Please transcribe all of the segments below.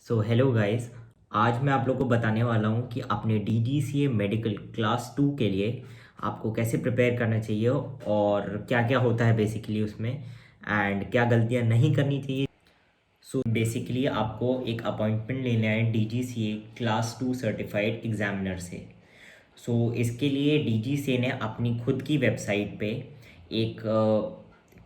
So hello guys. आज मैं आप लोगों को बताने वाला हूँ कि अपने DGCA मेडिकल क्लास 2 के लिए आपको कैसे प्रिपेयर करना चाहिए और क्या क्या होता है बेसिकली उसमें एंड क्या गलतियाँ नहीं करनी चाहिए। सो बेसिकली आपको एक अपॉइंटमेंट लेना है DGCA क्लास 2 सर्टिफाइड एग्जामिनर से। सो इसके लिए DGCA ने अपनी खुद की वेबसाइट पे एक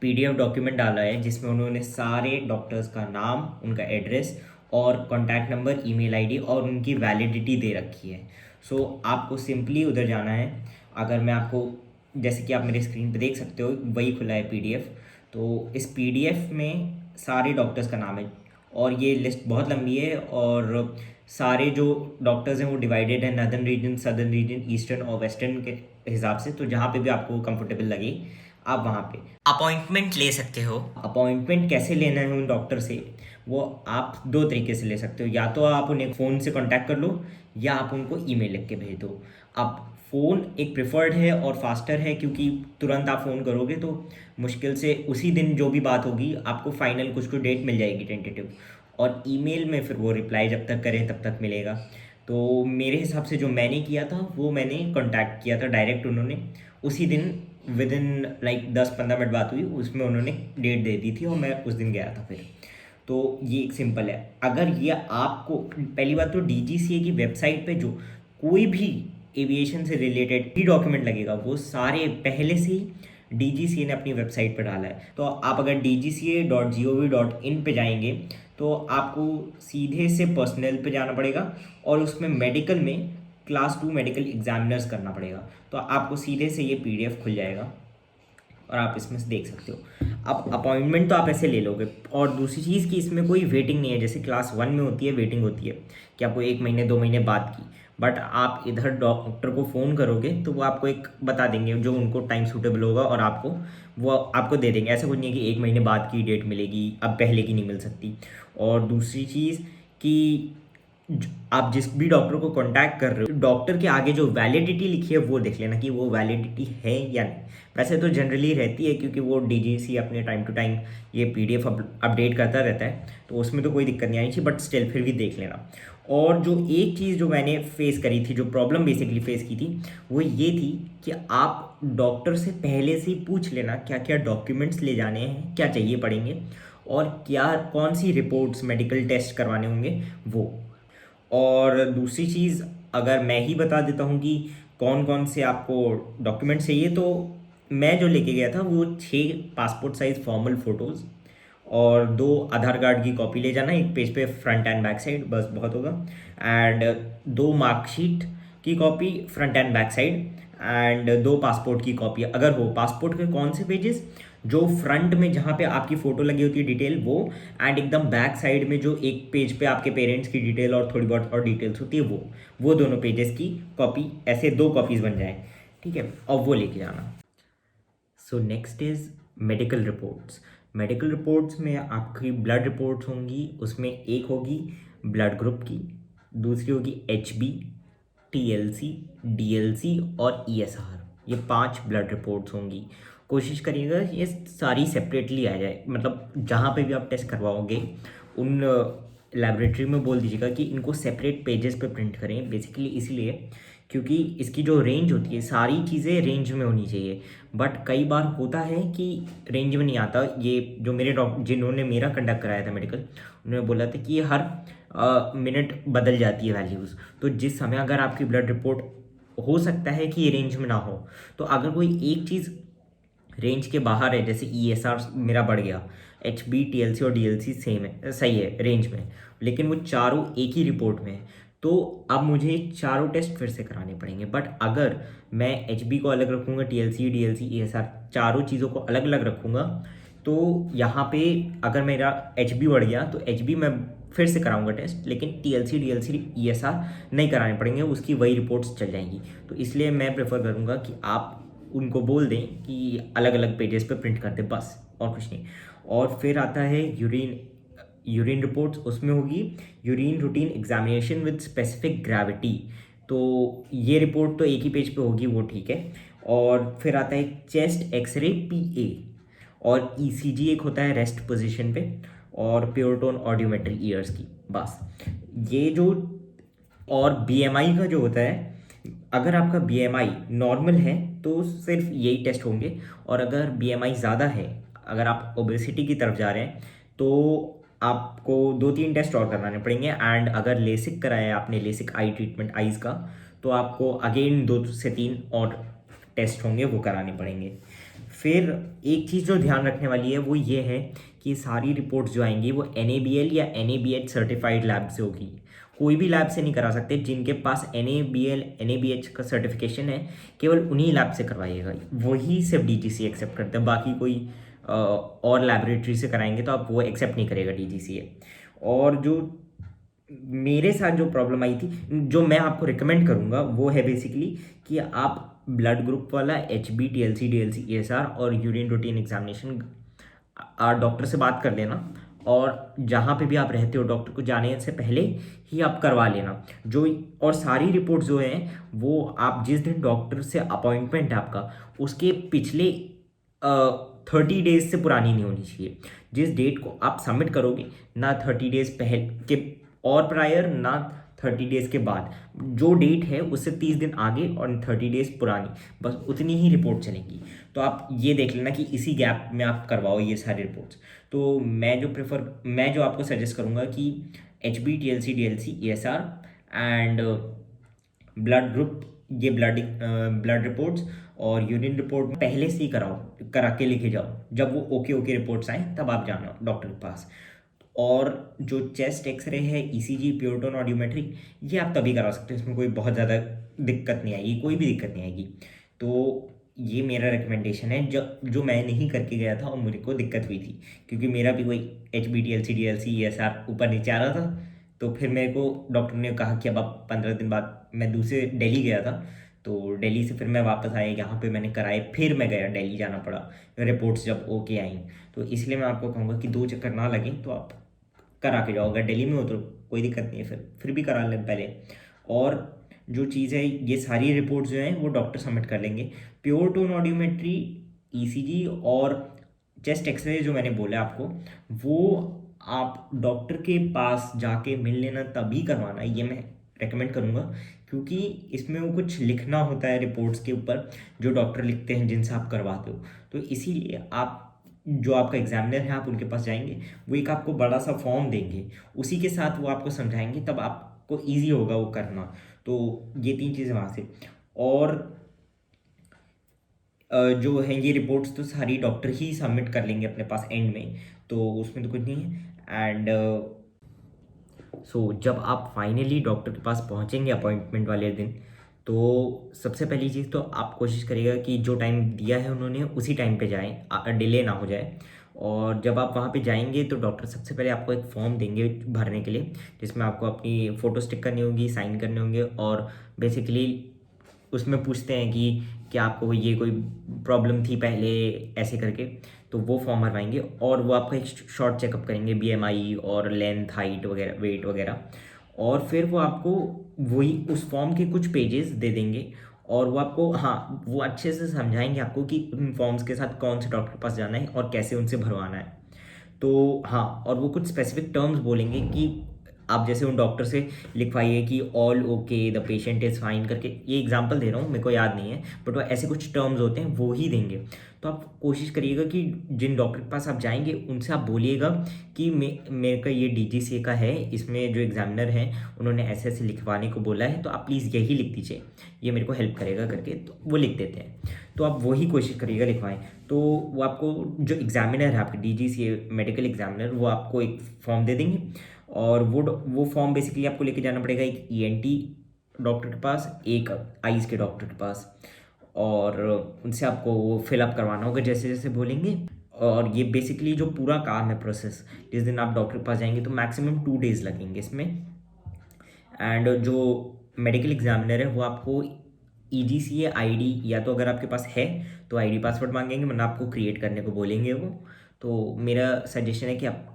PDF डॉक्यूमेंट डाला है जिसमें उन्होंने सारे डॉक्टर्स का नाम, उनका एड्रेस और कॉन्टैक्ट नंबर, ईमेल आईडी और उनकी वैलिडिटी दे रखी है। सो आपको सिंपली उधर जाना है। अगर मैं आपको, जैसे कि आप मेरे स्क्रीन पे देख सकते हो, वही खुला है PDF। तो इस PDF में सारे डॉक्टर्स का नाम है और ये लिस्ट बहुत लंबी है और सारे जो डॉक्टर्स हैं वो डिवाइडेड है northern region, southern region, eastern और वेस्टर्न के हिसाब से। तो जहाँ पे भी आपको कंफर्टेबल लगे आप वहाँ पे अपॉइंटमेंट ले सकते हो। अपॉइंटमेंट कैसे लेना है उन डॉक्टर से, वो आप दो तरीके से ले सकते हो। या तो आप उन्हें फ़ोन से कांटेक्ट कर लो या आप उनको ईमेल लिख के भेज दो। अब फ़ोन एक प्रिफर्ड है और फास्टर है क्योंकि तुरंत आप फ़ोन करोगे तो मुश्किल से उसी दिन जो भी बात होगी आपको फाइनल कुछ डेट मिल जाएगी टेंटेटिव। और ईमेल में फिर वो रिप्लाई जब तक करें तब तक मिलेगा। तो मेरे हिसाब से जो मैंने किया था वो मैंने कांटेक्ट किया था डायरेक्ट। उन्होंने उसी दिन विद इन लाइक 10-15 मिनट बात हुई, उसमें उन्होंने डेट दे दी थी और मैं उस दिन गया था फिर। तो ये एक सिंपल है। अगर ये आपको, पहली बात तो DGCA की वेबसाइट पे जो कोई भी एविएशन से रिलेटेड भी डॉक्यूमेंट लगेगा वो सारे पहले से ही DGCA ने अपनी वेबसाइट पर डाला है। तो आप अगर dgca.gov.in पे जाएंगे तो आपको सीधे से पर्सनल पे जाना पड़ेगा और उसमें मेडिकल में क्लास 2 मेडिकल एग्जामिनर्स करना पड़ेगा। तो आपको सीधे से ये PDF खुल जाएगा और आप इसमें से देख सकते हो। अब अपॉइंटमेंट तो आप ऐसे ले लोगे। और दूसरी चीज़ कि इसमें कोई वेटिंग नहीं है, जैसे क्लास 1 में होती है वेटिंग होती है कि आपको 1 महीने 2 महीने बाद की। बट आप इधर डॉक्टर को फ़ोन करोगे तो वो आपको एक बता देंगे जो उनको टाइम सूटेबल होगा और आपको वो आपको दे देंगे। ऐसा कुछ नहीं है कि 1 महीने बाद की डेट मिलेगी, अब पहले की नहीं मिल सकती। और दूसरी चीज़ कि आप जिस भी डॉक्टर को कांटेक्ट कर रहे हो, डॉक्टर के आगे जो वैलिडिटी लिखी है वो देख लेना कि वो वैलिडिटी है या नहीं। वैसे तो जनरली रहती है क्योंकि वो DGC अपने टाइम टू टाइम ये PDF अपडेट करता रहता है, तो उसमें तो कोई दिक्कत नहीं आनी चाहिए, बट स्टिल फिर भी देख लेना। और जो एक चीज़ जो मैंने फेस करी थी, जो प्रॉब्लम बेसिकली फेस की थी, वो ये थी कि आप डॉक्टर से पहले से ही पूछ लेना क्या क्या डॉक्यूमेंट्स ले जाने हैं, क्या चाहिए पड़ेंगे और क्या कौन सी रिपोर्ट्स मेडिकल टेस्ट करवाने होंगे वो। और दूसरी चीज़ अगर मैं ही बता देता हूँ कि कौन कौन से आपको डॉक्यूमेंट चाहिए, तो मैं जो लेके गया था वो 6 पासपोर्ट साइज़ फॉर्मल फ़ोटोज़ और 2 आधार कार्ड की कॉपी ले जाना एक पेज पे, फ्रंट एंड बैक साइड, बस बहुत होगा। एंड 2 मार्कशीट की copy front end back side and 2 passport की कॉपी अगर हो। पासपोर्ट के कौन से पेजेस, जो फ्रंट में जहाँ पे आपकी फ़ोटो लगी होती है डिटेल वो, एंड एकदम बैक साइड में जो एक पेज पे आपके पेरेंट्स की डिटेल और थोड़ी बहुत और डिटेल्स होती है वो दोनों पेजेस की कॉपी, ऐसे 2 कॉपीज़ बन जाए, ठीक है, और वो लेके जाना। So next is medical reports. Medical reports में आपकी ब्लड रिपोर्ट्स होंगी, उसमें एक होगी ब्लड ग्रुप की, दूसरी होगी HB, TLC, DLC और ESR। ये 5 ब्लड रिपोर्ट्स होंगी। कोशिश करिएगा ये सारी सेपरेटली आ जाए, मतलब जहाँ पे भी आप टेस्ट करवाओगे उन लेबोरेटरी में बोल दीजिएगा कि इनको सेपरेट पेजेस पे प्रिंट करें। बेसिकली इसीलिए क्योंकि इसकी जो रेंज होती है सारी चीज़ें रेंज में होनी चाहिए। बट कई बार होता है कि रेंज में नहीं आता। ये जो मेरे डॉक्टर जिन्होंने मेरा कंडक्ट कराया था मेडिकल, उन्होंने बोला था कि ये हर मिनट बदल जाती है वैल्यूज़। तो जिस समय अगर आपकी ब्लड रिपोर्ट हो सकता है कि ये रेंज में ना हो, तो अगर कोई एक चीज़ रेंज के बाहर है, जैसे ESR मेरा बढ़ गया, HB, TLC और DLC सेम है, सही है रेंज में, लेकिन वो चारों एक ही रिपोर्ट में है, तो अब मुझे चारों टेस्ट फिर से कराने पड़ेंगे। बट अगर मैं HB को अलग रखूँगा, TLC, DLC, ESR चारों चीज़ों को अलग अलग रखूँगा, तो यहाँ पे अगर मेरा HB बढ़ गया तो HB मैं फिर से कराऊंगा टेस्ट, लेकिन TLC, DLC, ESR नहीं कराने पड़ेंगे, उसकी वही रिपोर्ट्स चल जाएंगी। तो इसलिए मैं प्रेफर करूँगा कि आप उनको बोल दें कि अलग अलग पेजेस पे प्रिंट कर दें, बस और कुछ नहीं। और फिर आता है यूरिन रिपोर्ट्स। उसमें होगी urine routine examination with specific gravity. तो ये रिपोर्ट तो एक ही पेज पे होगी, वो ठीक है। और फिर आता है चेस्ट एक्सरे PA और ECG एक होता है रेस्ट पोजीशन पे। और प्योर टोन ऑडियोमेट्रिक ईयर्स की, बस। ये जो, और बीएमआई का जो होता है, अगर आपका बीएमआई नॉर्मल है तो सिर्फ यही टेस्ट होंगे, और अगर बीएमआई ज़्यादा है, अगर आप ओबेसिटी की तरफ जा रहे हैं, तो आपको 2-3 टेस्ट और कराने पड़ेंगे। एंड अगर लेसिक कराया है आपने, लेसिक आई ट्रीटमेंट आईज़ का, तो आपको अगेन 2 से 3 और टेस्ट होंगे, वो कराने पड़ेंगे। फिर एक चीज़ जो ध्यान रखने वाली है वो ये है कि सारी रिपोर्ट्स जो आएंगी वो NABL या NABH सर्टिफाइड लैब से होगी। कोई भी लैब से नहीं करा सकते। जिनके पास NABL NABH का सर्टिफिकेशन है, केवल उन्हीं लैब से करवाइएगा, वही सिर्फ DGCA एक्सेप्ट करते हैं। बाकी कोई और लैबोरेटरी से कराएंगे तो आप वो एक्सेप्ट नहीं करेगा DGCA। और जो मेरे साथ जो प्रॉब्लम आई थी, जो मैं आपको रिकमेंड करूँगा वो है बेसिकली कि आप ब्लड ग्रुप वाला HB TLC DLC ESR और यूरिन रूटीन एग्जामिनेशन डॉक्टर से बात कर लेना, और जहाँ पे भी आप रहते हो डॉक्टर को जाने से पहले ही आप करवा लेना। जो, और सारी रिपोर्ट जो हैं वो आप जिस दिन डॉक्टर से अपॉइंटमेंट है आपका, उसके पिछले 30 डेज से पुरानी नहीं होनी चाहिए। जिस डेट को आप सबमिट करोगे, ना 30 डेज पहले के और प्रायर, ना 30 डेज के बाद। जो डेट है उससे 30 दिन आगे और 30 डेज पुरानी, बस उतनी ही रिपोर्ट चलेगी। तो आप ये देख लेना कि इसी गैप में आप करवाओ ये सारी रिपोर्ट्स। तो मैं जो आपको सजेस्ट करूँगा कि HB TLC DLC ESR and blood group, ये ब्लड रिपोर्ट्स और यूरिन रिपोर्ट पहले से ही करा के लेके जाओ। जब वो ओके रिपोर्ट्स आए तब आप जाना डॉक्टर के पास। और जो चेस्ट एक्सरे है, ECG, प्योर टोन ऑडियोमेट्रिक, ये आप तभी करा सकते हो, इसमें कोई बहुत ज़्यादा दिक्कत नहीं आएगी, कोई भी दिक्कत नहीं आएगी। तो ये मेरा रिकमेंडेशन है, जो मैं नहीं करके गया था और मुझे को दिक्कत हुई थी, क्योंकि मेरा भी कोई HB TLC DLC ESR ऊपर नीचे आ रहा था। तो फिर मेरे को डॉक्टर ने कहा कि अब आप 15 दिन बाद, मैं दूसरे दिल्ली गया था, तो दिल्ली से फिर मैं वापस आया यहाँ पे, मैंने कराए, फिर मैं गया, दिल्ली जाना पड़ा रिपोर्ट्स जब ओके आई। तो इसलिए मैं आपको कहूँगा कि 2 चक्कर ना लगें तो आप करा के जाओ। अगर दिल्ली में हो तो कोई दिक्कत नहीं है, फिर भी करा लें पहले। और जो चीज़ है, ये सारी रिपोर्ट्स जो हैं वो डॉक्टर सबमिट कर लेंगे। प्योर टोन ऑडियोमेट्री, ECG और चेस्ट एक्सरे जो मैंने बोला आपको, वो आप डॉक्टर के पास जाके मिल लेना, तभी करवाना, ये मैं रेकमेंड करूँगा। क्योंकि इसमें वो कुछ लिखना होता है रिपोर्ट्स के ऊपर, जो डॉक्टर लिखते हैं जिनसे आप करवाते हो। तो इसीलिए आप, जो आपका एग्जामिनर है, आप उनके पास जाएंगे, वो एक आपको बड़ा सा फॉर्म देंगे, उसी के साथ वो आपको समझाएंगे, तब आपको ईजी होगा वो करना। तो ये 3 चीज़ें वहाँ से। और जो है ये रिपोर्ट्स तो सारी डॉक्टर ही सबमिट कर लेंगे अपने पास एंड में, तो उसमें तो कुछ नहीं है। एंड सो जब आप फाइनली डॉक्टर के पास पहुंचेंगे अपॉइंटमेंट वाले दिन, तो सबसे पहली चीज़ तो आप कोशिश करिएगा कि जो टाइम दिया है उन्होंने उसी टाइम पे जाएं, डिले ना हो जाए। और जब आप वहाँ पे जाएंगे तो डॉक्टर सबसे पहले आपको एक फॉर्म देंगे भरने के लिए, जिसमें आपको अपनी फ़ोटो स्टिक करनी होगी, साइन करने होंगे, और बेसिकली उसमें पूछते हैं कि क्या आपको ये कोई प्रॉब्लम थी पहले, ऐसे करके। तो वो फॉर्म भरवाएंगे और वो आपका एक शॉर्ट चेकअप करेंगे, BMI और लेंथ, हाइट वगैरह, वेट वगैरह। और फिर वो आपको वही उस फॉर्म के कुछ पेजेस दे देंगे, और वो आपको, हाँ, वो अच्छे से समझाएंगे आपको कि उन फॉर्म्स के साथ कौन से डॉक्टर के पास जाना है और कैसे उनसे भरवाना है। तो हाँ, और वो कुछ स्पेसिफिक टर्म्स बोलेंगे कि आप जैसे उन डॉक्टर से लिखवाइए कि all okay, the patient is fine करके, ये एग्जांपल दे रहा हूँ, मेरे को याद नहीं है, बट वो ऐसे कुछ टर्म्स होते हैं, वो ही देंगे। तो आप कोशिश करिएगा कि जिन डॉक्टर के पास आप जाएंगे उनसे आप बोलिएगा कि मेरे का ये DGCA का है, इसमें जो एग्जामिनर हैं उन्होंने ऐसे ऐसे लिखवाने को बोला है, तो आप प्लीज़ यही लिख दीजिए, ये मेरे को हेल्प करेगा करके। तो वो लिख देते हैं, तो आप वही कोशिश करिएगा लिखवाएं। तो वो आपको, जो एग्जामिनर है आपके DGCA मेडिकल एग्जामिनर, वो आपको एक फॉर्म दे देंगे, और वो फॉर्म बेसिकली आपको लेके जाना पड़ेगा एक ENT डॉक्टर के पास, एक आईज के डॉक्टर के पास, और उनसे आपको वो फिलअप करवाना होगा जैसे जैसे बोलेंगे। और ये बेसिकली जो पूरा काम है प्रोसेस, जिस दिन आप डॉक्टर के पास जाएंगे तो मैक्सिमम 2 डेज़ लगेंगे इसमें। एंड जो मेडिकल एग्जामिनर है वो आपको EGCA ID, या तो अगर आपके पास है तो ID पासवर्ड मांगेंगे, वरना आपको क्रिएट करने को बोलेंगे वो। तो मेरा सजेशन है कि आप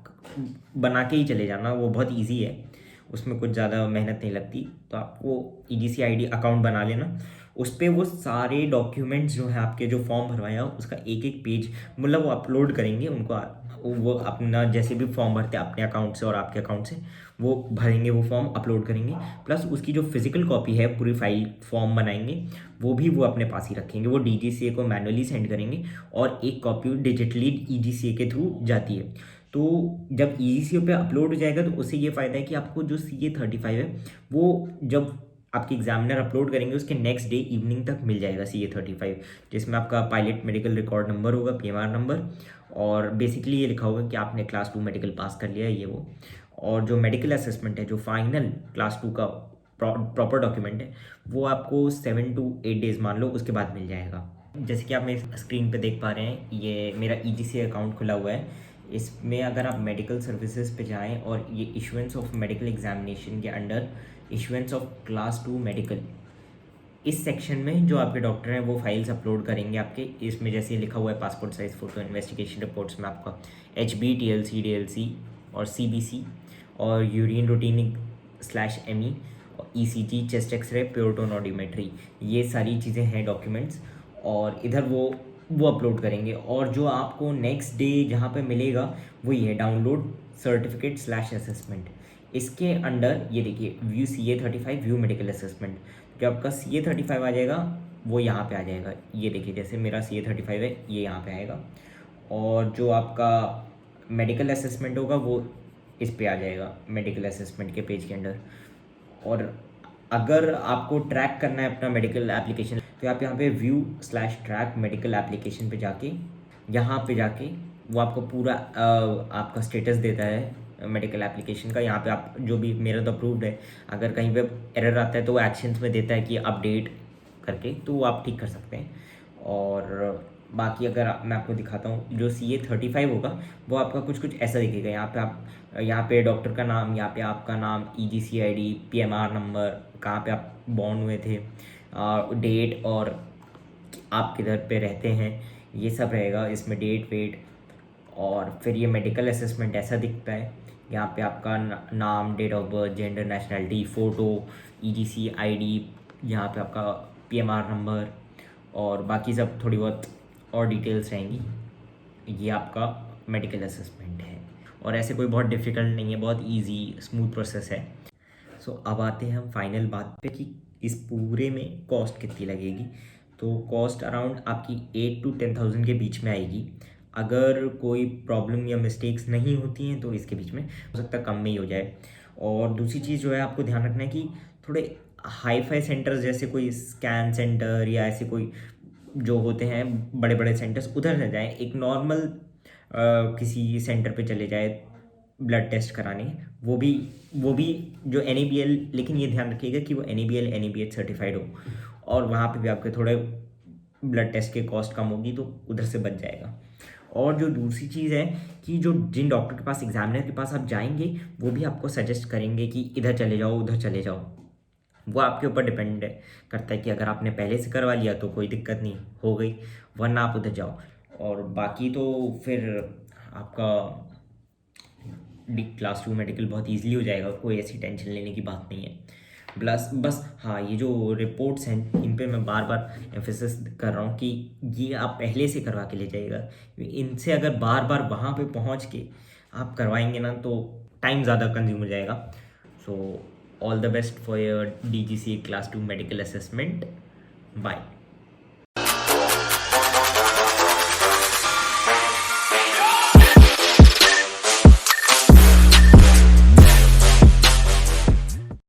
बना के ही चले जाना, वो बहुत इजी है, उसमें कुछ ज़्यादा मेहनत नहीं लगती। तो आप वो EGCA ID अकाउंट बना लेना, उस पर वो सारे डॉक्यूमेंट्स जो हैं आपके, जो फॉर्म भरवाया उसका एक एक पेज, मतलब वो अपलोड करेंगे, उनको वो अपना जैसे भी फॉर्म भरते हैं अपने अकाउंट से और आपके अकाउंट से, वो भरेंगे, वो फॉर्म अपलोड करेंगे, प्लस उसकी जो फिजिकल कॉपी है पूरी फाइल फॉर्म बनाएंगे, वो भी वो अपने पास ही रखेंगे। वो डीजीसीए को मैनुअली सेंड करेंगे और एक कॉपी डिजिटली ईडीसीए के थ्रू जाती है। तो जब ईडीसीए पे अपलोड हो जाएगा तो उससे ये फ़ायदा है कि आपको जो CA35 है वो जब आपके एग्जामिनर अपलोड करेंगे उसके नेक्स्ट डे इवनिंग तक मिल जाएगा CA35, जिसमें आपका पायलट मेडिकल रिकॉर्ड नंबर होगा, PMR नंबर, और बेसिकली ये लिखा होगा कि आपने क्लास 2 मेडिकल पास कर लिया है, ये वो। और जो मेडिकल असेसमेंट है, जो फाइनल क्लास 2 का प्रॉपर डॉक्यूमेंट है, वो आपको 7 to 8 डेज़ मान लो उसके बाद मिल जाएगा। जैसे कि आप मेरे स्क्रीन पे देख पा रहे हैं, ये मेरा EGC अकाउंट खुला हुआ है। इसमें अगर आप मेडिकल सर्विसेज पे जाएं और ये इशुएंस ऑफ मेडिकल एग्जामिनेशन के under issuance of class 2 medical, इस सेक्शन में जो आपके डॉक्टर हैं वो फाइल्स अपलोड करेंगे आपके। इसमें जैसे लिखा हुआ है passport size photo, investigation reports में आपका HB, TLC, DLC और CBC, और urine routine /ME, ECG, chest x-ray, pure tone audiometry, ये सारी चीज़ें हैं डॉक्यूमेंट्स, और इधर वो अपलोड करेंगे। और जो आपको नेक्स्ट डे जहाँ पे मिलेगा वो ये डाउनलोड सर्टिफिकेट /असेसमेंट। इसके अंडर ये देखिए view CA35 view medical assessment, जो आपका CA35 आ जाएगा वो यहाँ पे आ जाएगा। ये देखिए जैसे मेरा CA35 है, ये यहाँ पे आएगा, और जो आपका मेडिकल असेसमेंट होगा वो इस पे आ जाएगा मेडिकल असेसमेंट के पेज के अंडर। और अगर आपको ट्रैक करना है अपना मेडिकल एप्लीकेशन, तो आप यहाँ पे व्यू /ट्रैक मेडिकल एप्लीकेशन पे जाके, यहाँ पे जाके वो आपको पूरा आपका स्टेटस देता है मेडिकल एप्लीकेशन का। यहाँ पे आप जो भी, मेरा तो अप्रूव्ड है, अगर कहीं पे एरर आता है तो वो एक्शंस में देता है कि अपडेट करके, तो वो आप ठीक कर सकते हैं। और बाकी अगर मैं आपको दिखाता हूँ, जो CA35 होगा वो आपका कुछ ऐसा दिखेगा। यहाँ पे डॉक्टर का नाम, यहाँ पे आपका नाम, EGC ID, PMR नंबर, कहाँ पे आप बॉर्न हुए थे, डेट, और आप किधर पे रहते हैं, ये सब रहेगा इसमें, डेट वेट। और फिर ये मेडिकल असेसमेंट ऐसा दिखता है, यहाँ पे आपका नाम, date of birth, gender, nationality, photo, EGC ID, यहाँ पे आपका PMR नंबर, और बाकी सब थोड़ी बहुत और डिटेल्स रहेंगी। ये आपका मेडिकल असेसमेंट है, और ऐसे कोई बहुत डिफ़िकल्ट नहीं है, बहुत इजी स्मूथ प्रोसेस है। सो अब आते हैं हम फाइनल बात पे कि इस पूरे में कॉस्ट कितनी लगेगी। तो कॉस्ट अराउंड आपकी 8 to 10,000 के बीच में आएगी। अगर कोई प्रॉब्लम या मिस्टेक्स नहीं होती हैं तो इसके बीच में हो सकता है कम में ही हो जाए। और दूसरी चीज़ जो है आपको ध्यान रखना है कि थोड़े हाई फाई सेंटर्स, जैसे कोई स्कैन सेंटर या ऐसे कोई जो होते हैं बड़े बड़े सेंटर्स, उधर न जाएं। एक नॉर्मल किसी सेंटर पे चले जाए ब्लड टेस्ट कराने, वो भी जो NABL, लेकिन ये ध्यान रखिएगा कि वो NABL NABH सर्टिफाइड हो, और वहाँ पे भी आपके थोड़े ब्लड टेस्ट के कॉस्ट कम होगी, तो उधर से बच जाएगा। और जो दूसरी चीज़ है कि जो जिन डॉक्टर के पास, एग्जामिनर के पास आप जाएंगे, वो भी आपको सजेस्ट करेंगे कि इधर चले जाओ, उधर चले जाओ। वो आपके ऊपर डिपेंड करता है कि अगर आपने पहले से करवा लिया तो कोई दिक्कत नहीं हो गई, वरना आप उधर जाओ। और बाकी तो फिर आपका क्लास 2 मेडिकल बहुत ईजिली हो जाएगा, कोई ऐसी टेंशन लेने की बात नहीं है। प्लस बस हाँ, ये जो रिपोर्ट्स हैं इन पे मैं बार बार एम्फेसिस कर रहा हूँ कि ये आप पहले से करवा के ले जाइएगा। इनसे अगर बार बार वहाँ पे पहुँच के आप करवाएंगे ना तो टाइम ज़्यादा कंज्यूम हो जाएगा। So all the best for your DGCA class 2 medical assessment. Bye.